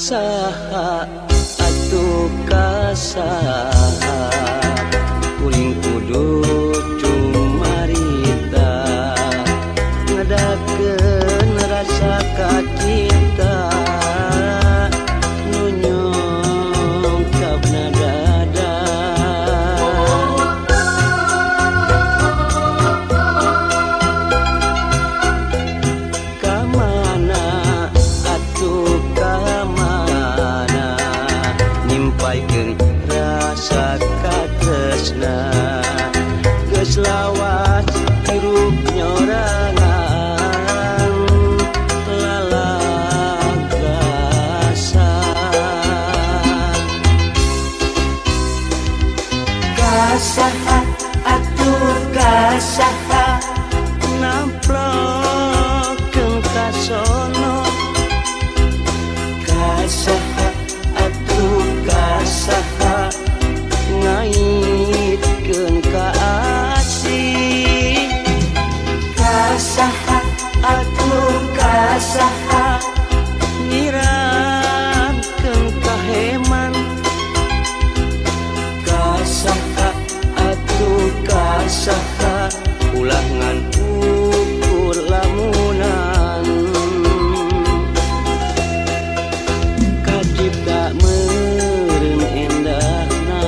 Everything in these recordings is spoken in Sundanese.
Kasaha atuh kasaha kuring kudu cumarita ngadakeun rasa ka cinta nu nyongkapna dada kamana atuh kamana nyimpaikeun rasa katresna geus lawas hirup nyorangan Kasaha atuh kasaha namplokeun ka sono Kasaha atuh kasaha ngaitkeun ka asih Kasaha atuh kasaha nyirangkeun ka heman Kasaha atuh kasaha ulah ngan ukur lamunan kacipta meureun endahna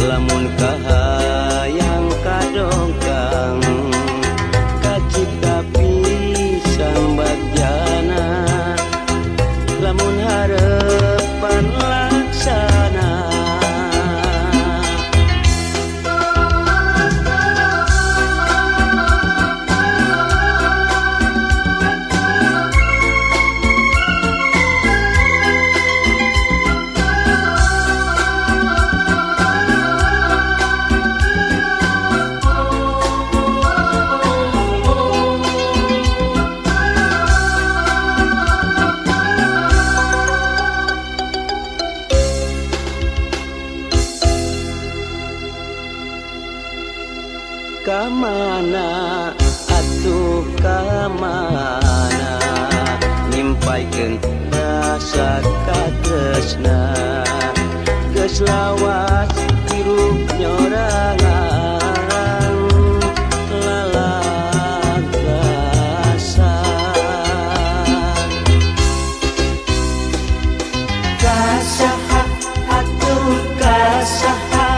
lamun kahayang kadongkang kacipta pisan bagjana lamun harepan laksana kamana atuh kamana nyimpaikeun rasa katresna geus lawas hirup nyorangan lalagasan Kasaha atuh kasaha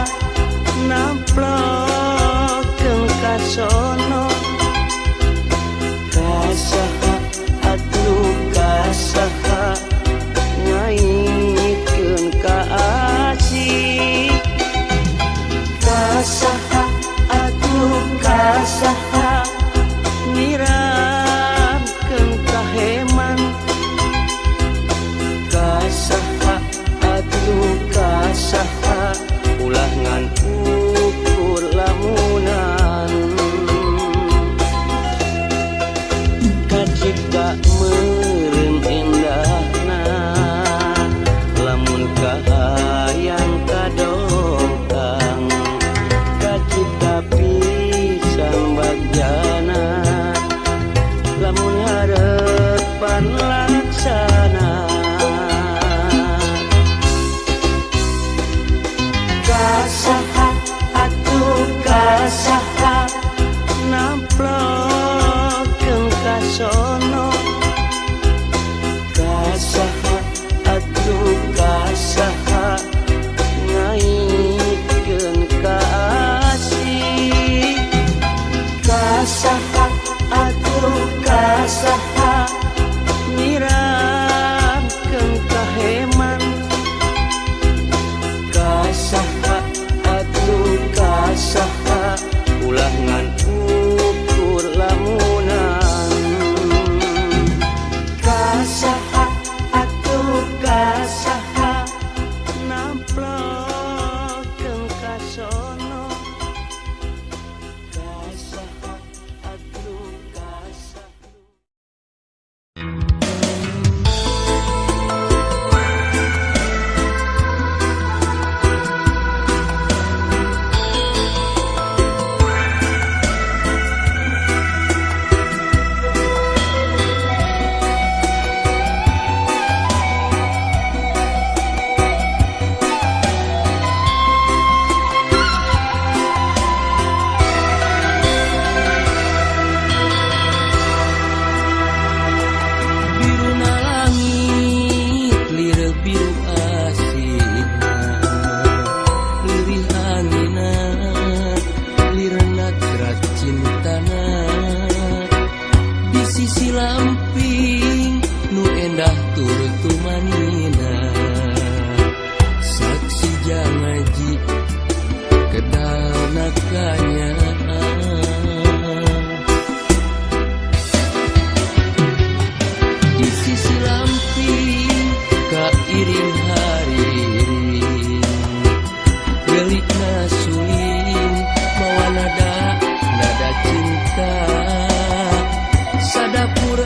namplokeun ka sono Kasaha atuh kasaha ngaitkeun ka asih Kasaha ngaji kedanakannya. Di sisi lamping kairing hari gelikna suling mawa nada cinta sadapur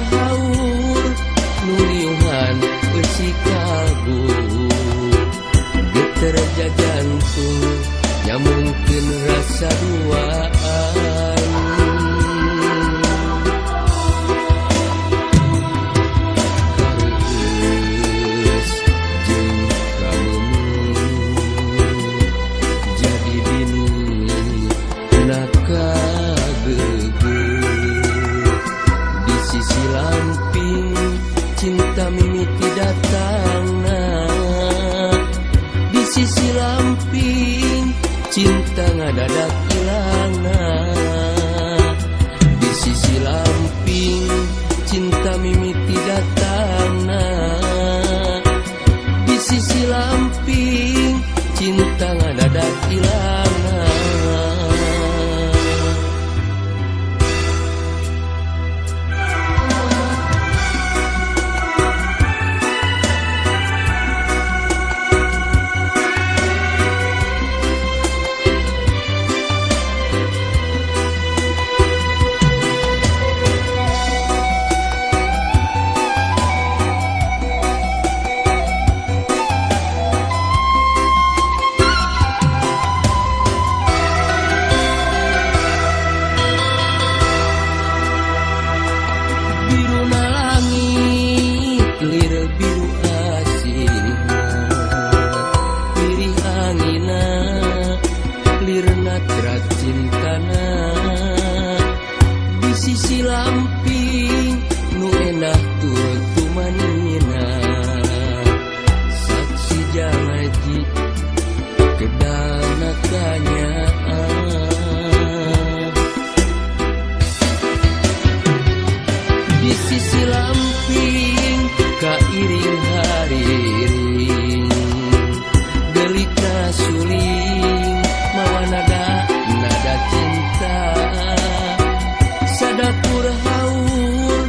haur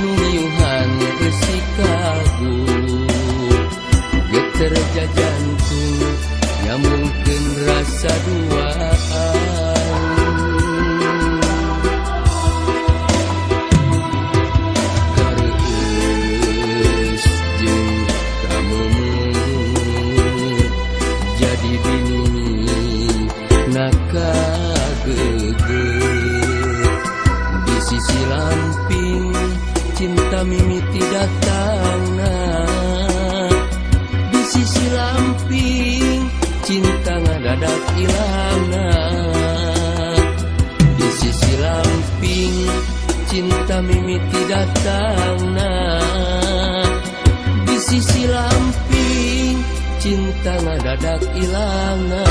nuliuhan besi kalbu geter jantung nyamungkeun rasa duaan. Kareus jeung kamemu jadi bini naka di sisi lamping cinta mimiti datangna. Di sisi lamping cinta ngadadak ilangna. Di sisi lamping cinta mimiti datangna. Di sisi lamping cinta ngadadak ilangna.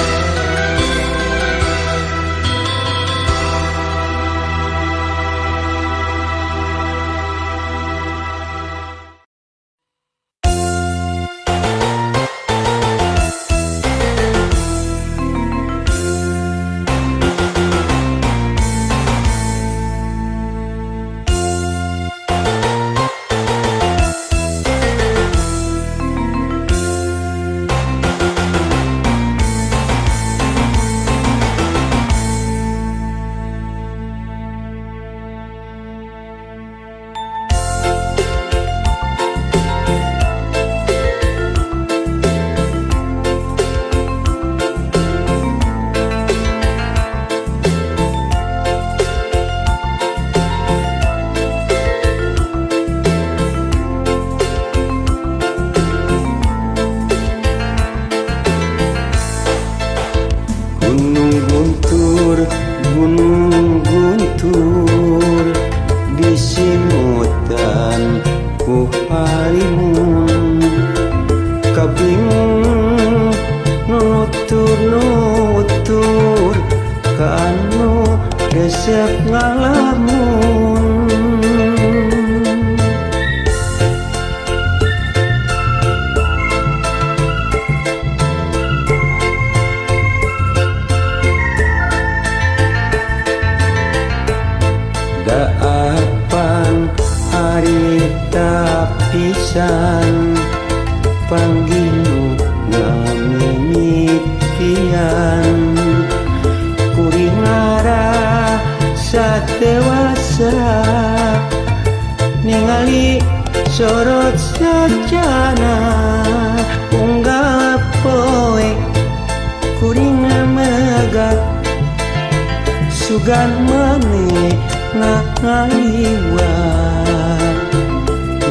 sugan maneh ngaliwat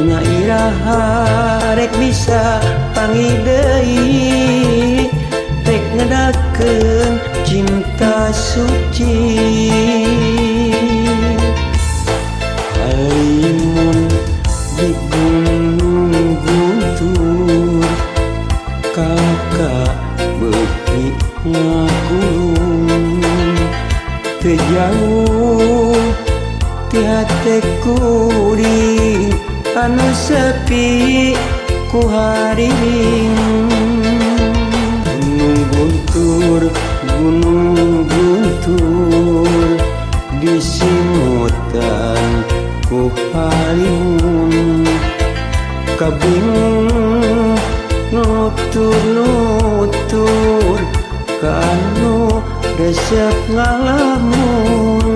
na iraha rek bisa pangi deui rek ngedakeun cinta suci alimun di gunung guntur kakak beuki ngagulung teu jauh ti hate kuring anu sepi ku haring gunung guntur disimutan ku halimun kabingung nutur-nutur kanu resep ngalamun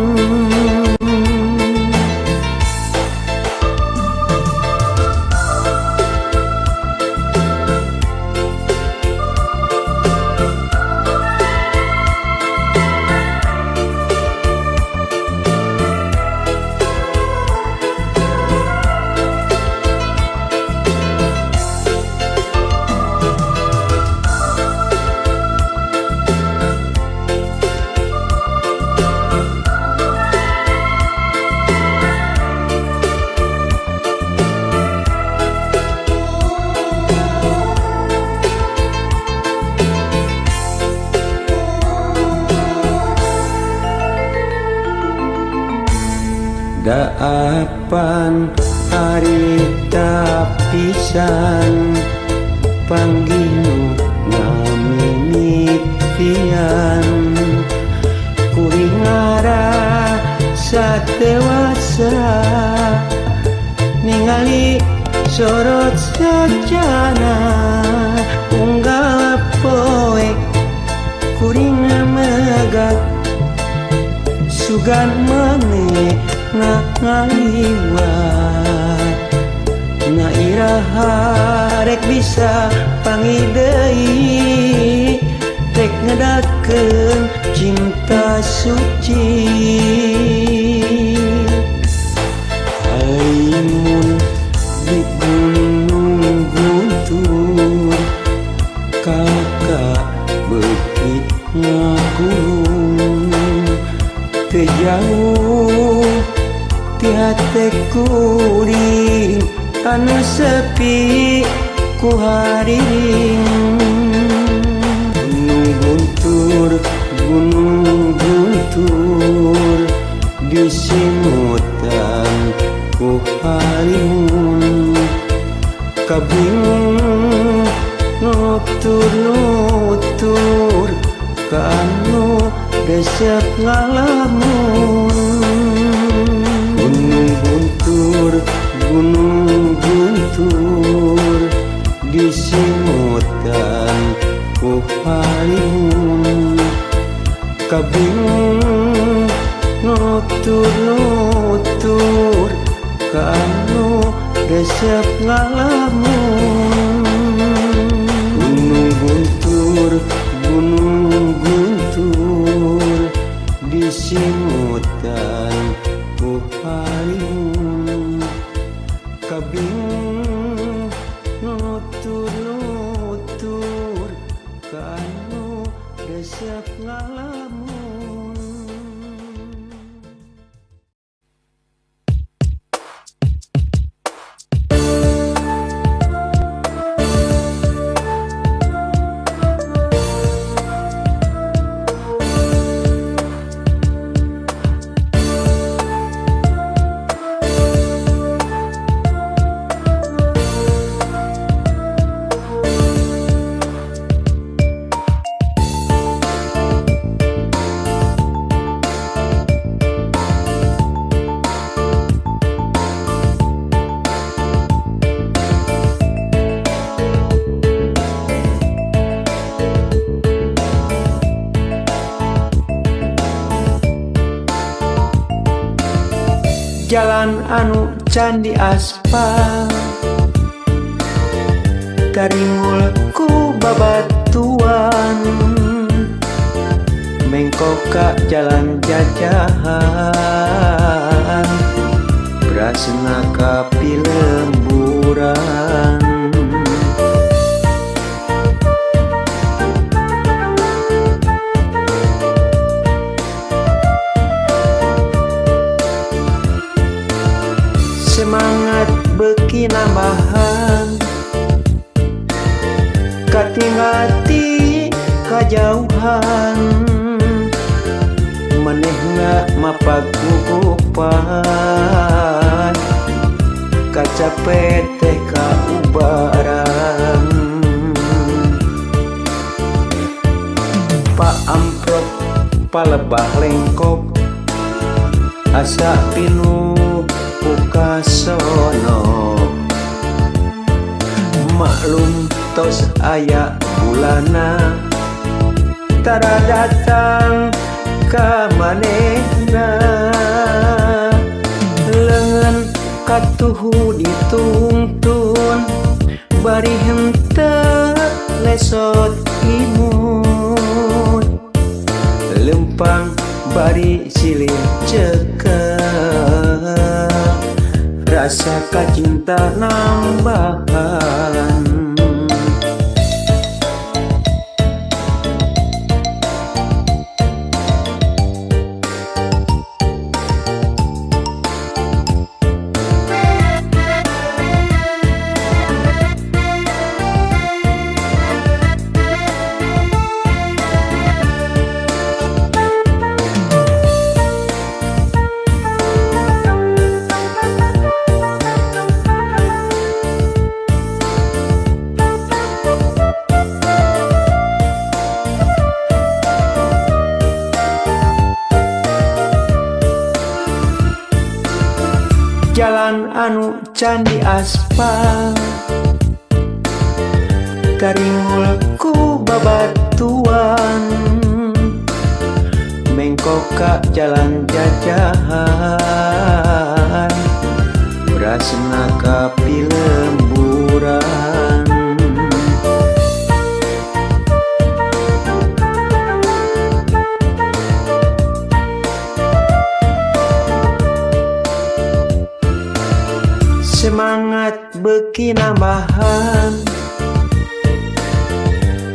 daapan harita pisan pangginu ngamimitian kuring ngara satewasa ningali sorot sajana unggal poe kuring megak sugan maneh ngaliwat na iraha rek bisa pangi deui rek ngedakeun cinta suci alimun di gunung guntur kakak beuki ngagulung teu jauh ti hate kuring anu sepi ku haring gunung guntur disimutan ku halimun kabingung nutur-nutur kanu resep ngalamun gunung guntur disimutan ku halimun kabingung nutur-nutur kanu resep ngalamun gunung guntur disimutan ku halimun kabingung nutur-nutur kanu resep ngalamun. Jalan anu can di aspal taringul ku babatuan mengkong ka jalan jajahan Prasna kapi lemburan Semangat beki nambahan Katingati kajauhan Manehna mapagugupan Kacapet teh kaubaran Pak amprok palebah lengkop Asa pinuh pukasono Maklum tos aya bulana Tara datang ka manehna Lengan katuhu ditungtun Bari henteu lesot imut Lempang bari silih cekek Rasa kacinta nambahan Jalan anu candi aspal Karingul ku babatuan Mengko ka jalan jajahan Prasna kapi lemburan Semangat beki nambahan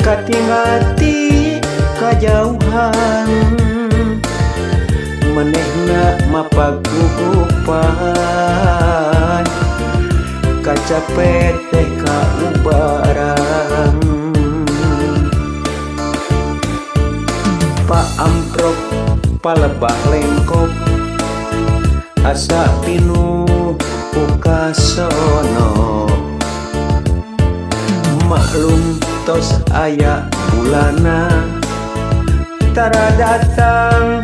Katingati kajauhan Manehna mapagugupan Kacapet teh kaubaran Pak amprok palebah lengkop Asa pinuh pukasono Maklum tos aya bulana Tara datang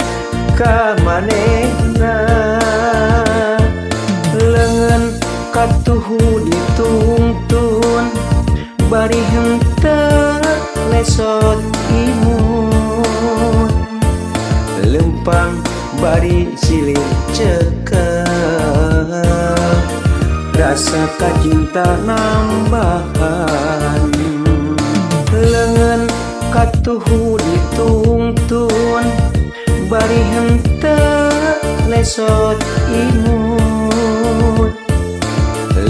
ka manehna Lengan katuhu ditungtun Bari henteu lesot imut Lempang bari silih cekek Rasa kacinta nambahan Lengan katuhu ditungtun Bari henteu lesot imut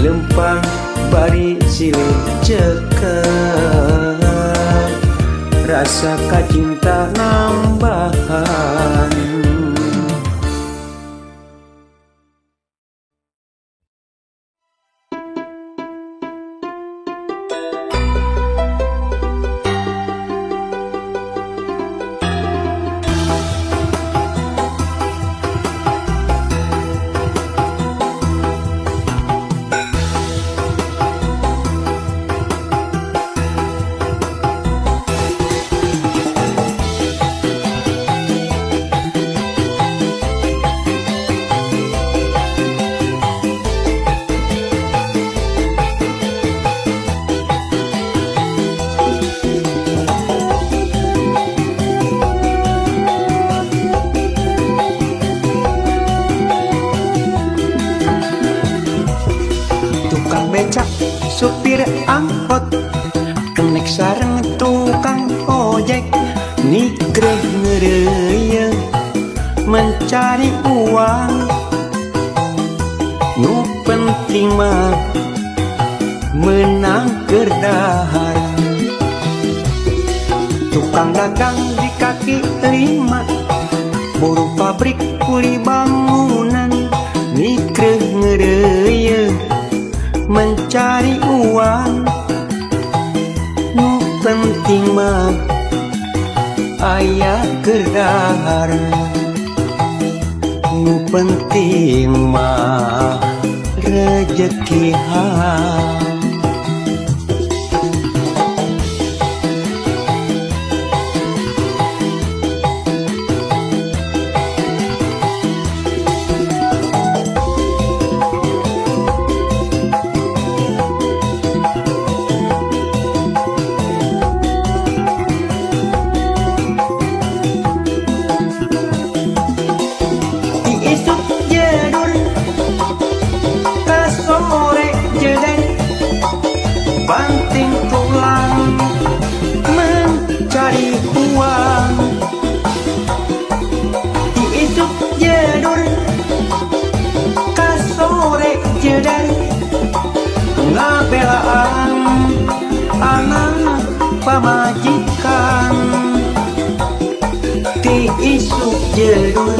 Lempang bari silih cekek Rasa kacinta nambahan supir angkot kenek sareng tukang ojek nikreh ngereuyeuh mencari uang, nu penting mah menang kerdahar. Tukang dagang di kaki lima, buruh pabrik kuli bangunan, nikreh ngereuyeuh mencari uang, nu penting mah aya kerdahar. Nu penting mah rezeki hang. Banting tulang mencari uang, diisuk jedur ka sore jedar, ngabelaan anak pamajikan. Diisuk jedur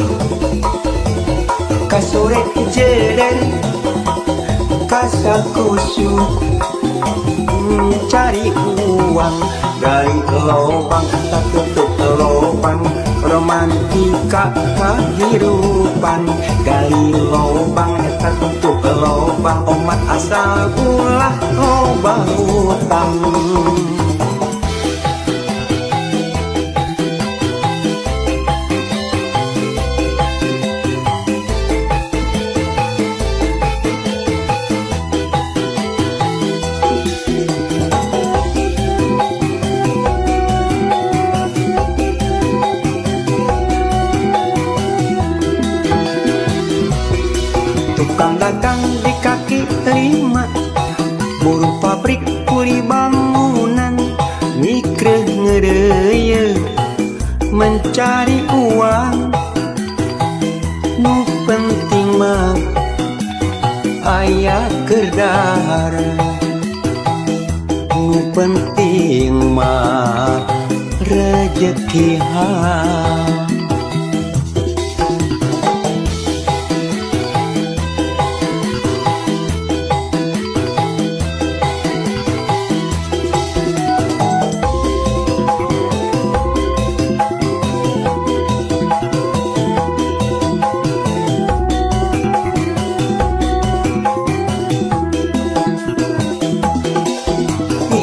ka sore jedar, kasakusuk cari uang, dari lobang tak tutup lobang, romantika kehidupan. Dari lobang tak tutup lobang, umat asal ulah loba hutang. Tukang dagang di kaki lima, buruh pabrik kuli bangunan, nikreh ngereuyeuh mencari uang, nu penting mah aya kerdahar. Nu penting mah rezeki hang.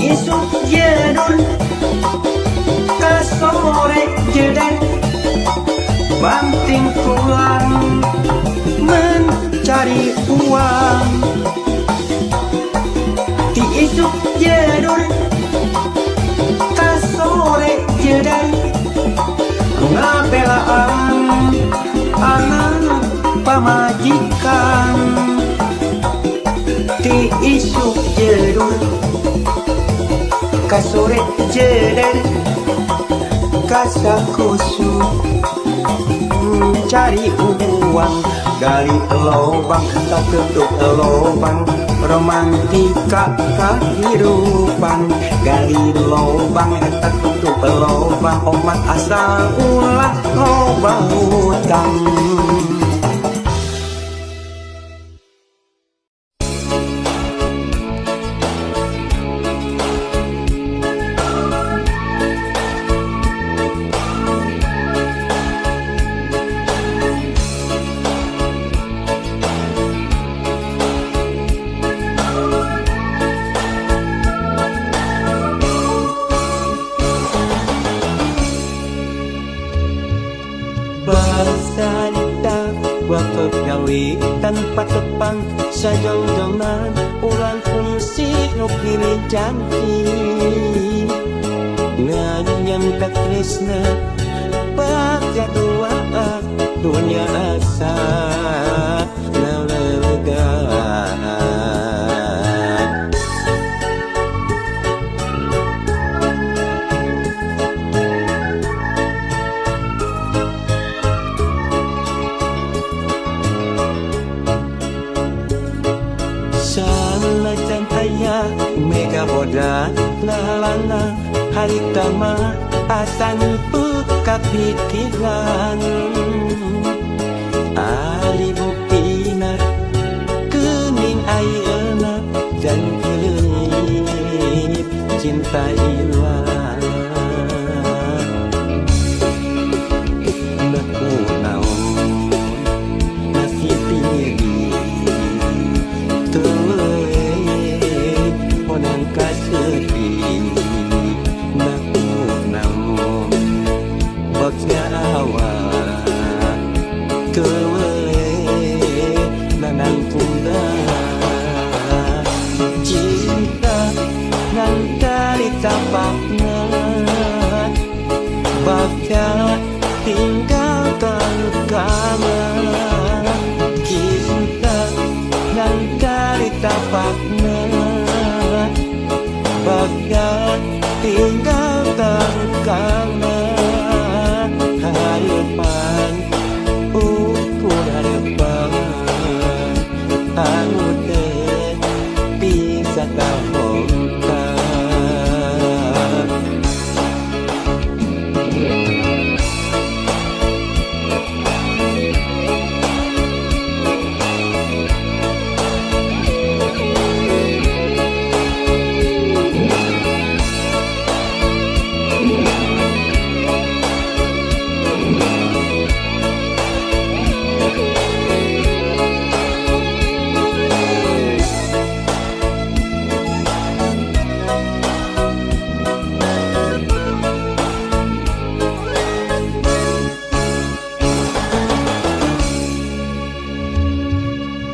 Isuk jedur ka sore jedar, banting tulang mencari uang. Diisuk jedur ka sore jedar, ngabelaan anak pamajikan. Diisuk jedur ka sore jedar, kasakusuk cari uang. Dari lobang tak tutup lobang, romantika kehidupan. Dari lobang tak tutup lobang, umat asal ulah loba hutang. Salita waktu gawe tanpa tepang, sajong-jongan ulang fungsi nu pilih janji. Nganyam ka tresna baca doa dunia asa nalega. harita mah asa buka pikiran ali buktina kening ayeuna dan kileungit cinta ilang naku naon masih pilih tuwe onang kasedih naku naon baknya awak tuwe nanang tunda cinta nan dari tapakna baknya tinggalkan kamu cinta nan dari tapakna baknya tinggalkan kamu harapan ukur harapan anu teu bisa kabongkar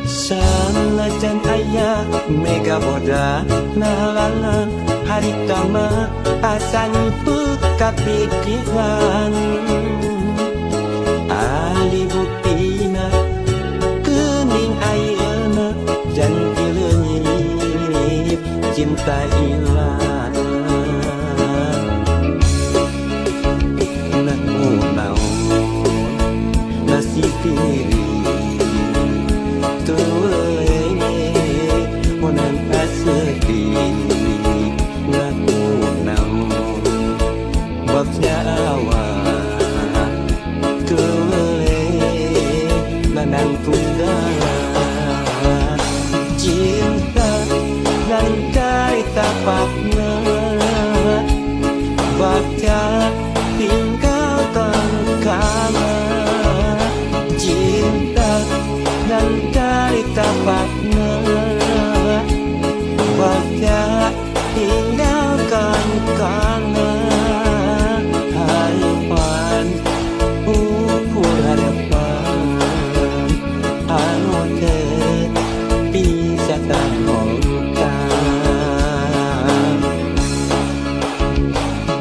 Sanajan aya mega boda nalangan harita mah asa buka pikiran ali buktina kening ayeuna jan kileungit cinta ilang naku naon masih pilih tuwe onang kasedih naku naon baknya awak tuwe nanang tunda cinta nan dari tapakna baknya tinggalkan kamu cinta nan dari tapakna baknya tinggalkan kamu harapan ukur harapan anu teu bisa kabongkar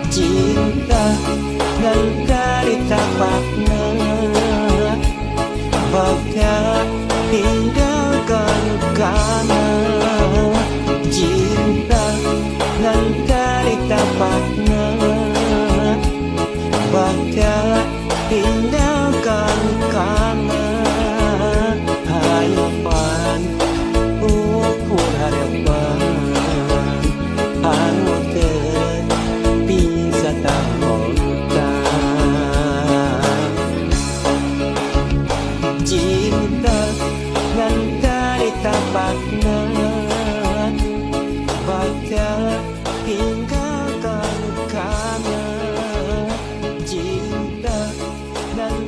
cinta nan dari tapakna baknya tinggalkan kamu cinta nan dari tapakna baknya tinggalkan kamu harapan ukur harapan anu teu bisa kabongkar cinta nan dari tapakna baknya tinggalkan kamu cinta nan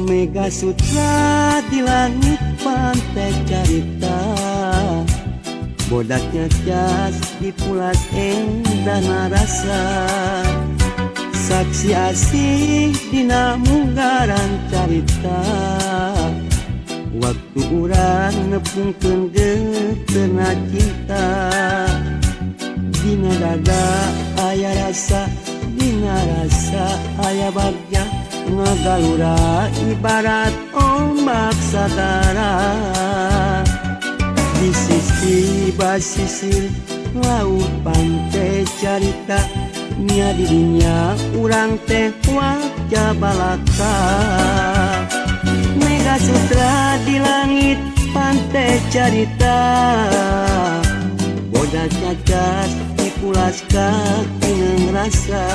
Mega Sutra di langit pantai carita, bodaknya cas di pulas endah narasa, saksi asih dina munggaran carita, waktu urang nepungkeun geuteuna cinta, dina dada aya rasa, dina rasa aya bagja, ngagalura ibarat ombak sagara. Di sisi basisir laut pantai carita, nya dirinya urang teh wajah balaka. Mega Sutra di langit pantai carita, bodaknya cas di pulas kaki ngerasa,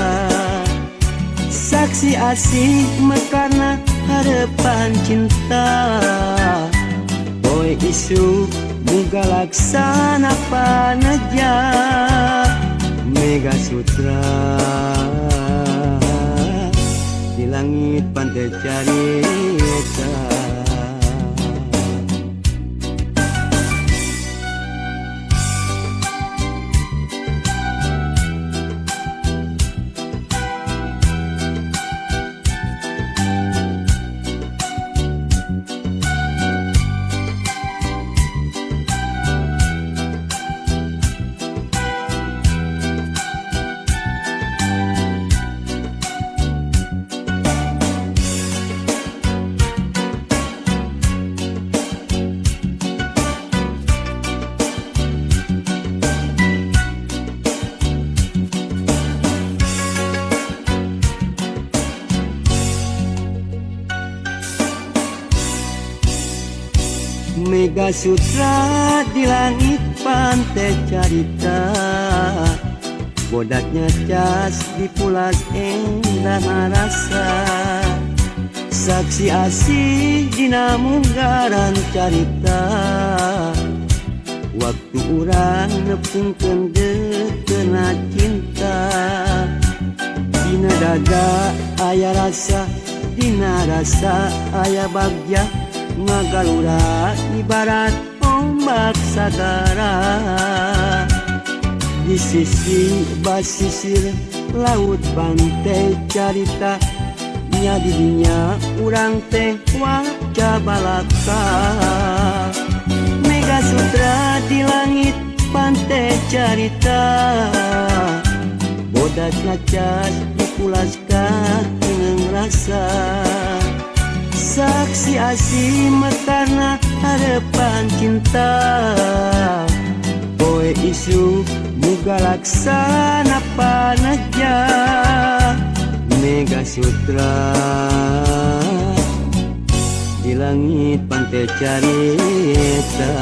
saksi asih mekarna harapan cinta, boy isu muga laksana panaja. Mega Sutra di langit pantai carita. Mega Sutra di langit pantai carita, bodaknya cas di pulas endah narasa, saksi asih dina munggaran carita, waktu urang nepungkeun geuteuna cinta, dina dada aya rasa, dina rasa aya bagja, ngagalura ibarat ombak sagara. Di sisi basisir laut pantai carita, nya dirinya urang teh wajah balaka. Mega Sutra di langit pantai carita, bodaknya cas di pulas kaki ngerasa, saksi asih mekarna harapan cinta, boy isu muga laksana panaja. Mega Sutra di langit pantai carita.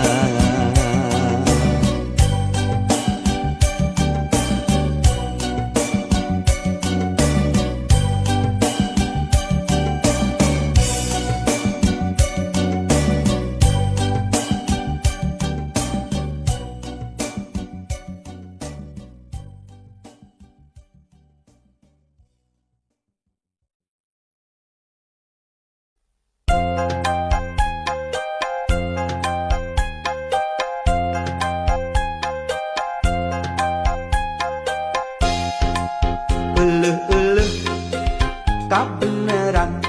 Kabeneran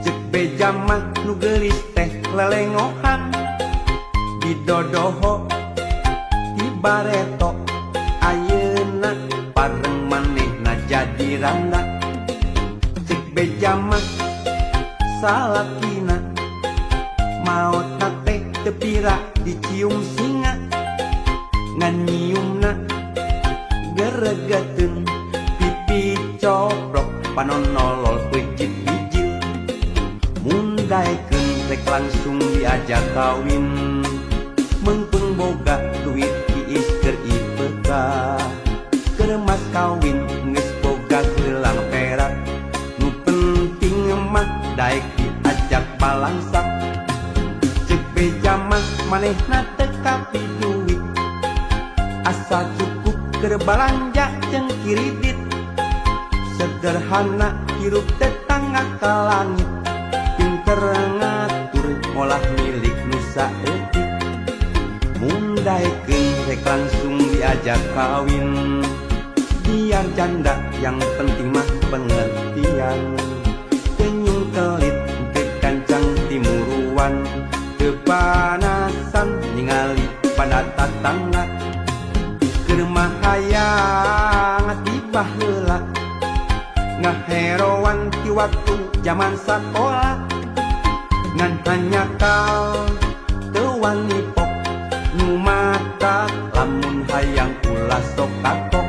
cek beja mah nu geulis teh lelengohan, didodoho di bareto ayeuna pareng manehna jadi randa. Cek beja mah salakina maotna teh teu pira dicium singa, ngan nyiumna geregeteun pipi coprok panonolol peucit bijil, mundaekeun rek langsung diajak kawin, meungpeung boga duit tiis keur IPK, keur mas kawin geus boga gelang perak, nu penting mah daek diajak balangsak. Cek beja mah manehna teu kapi duit, asa cukup keur balanja jeung kiridit, sederhana hirup tetangga ka langit, pinter ngatur olah milik nusa etik mundaikeun rek langsung diajak kawin biar janda yang penting mah pengertian tenyung kelit teu kancang timuruan teu panasan ningali pada tatangga keur mah hayang tibah heula ngaherowan ti waktu zaman sakola ngan hanya kau teu wani pok nu mata lamun hayang ulah sok kapok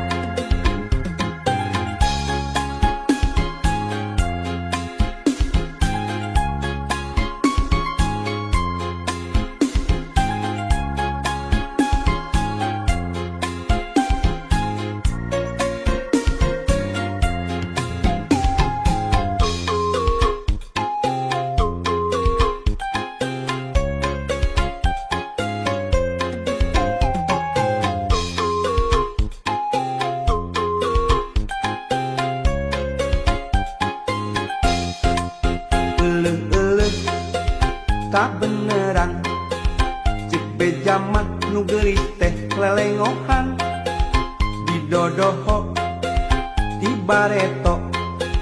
tak beneran cek beja mah nu geulis teh lelengohan didodoho di bareto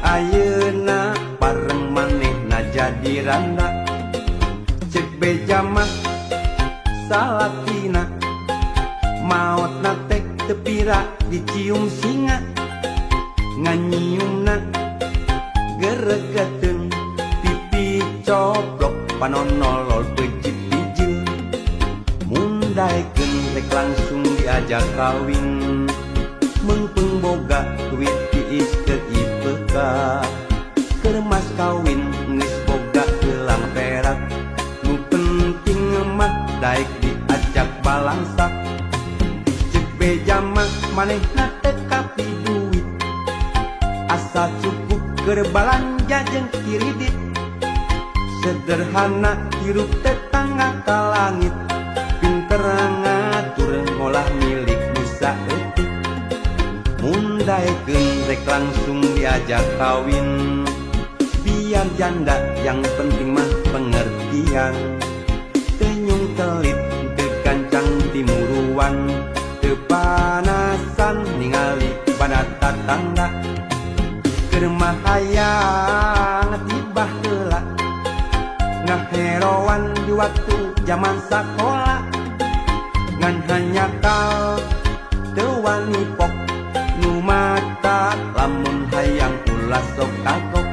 ayeuna bareng manehna jadi randa cek beja mah salatina maotna teh teu pira dicium singa nganyiumna geregeteun pipi coblok panonolol pejit bijil mundaikeun rek langsung diajak kawin mengpeng boga duit tiis keur IPK keur mas kawin geus boga gelang perak nu penting mah daek diajak balangsak cek beja mah manehna teu kapi duit asal cukup keur balanja jeung kiridit sederhana hirup tetangga ka langit pinter ngatur ngolah milik nusa etik mundaikeun rek langsung diajak kawin biar janda yang penting mah pengertian tenyung telit teu kancang timuruan teu panasan ningali pada tatangga keur mah hayang tibah heula ngaherowan di waktu zaman sakola ngan hanya kau teu wani pok nu mata lamun hayang ulah sok kakok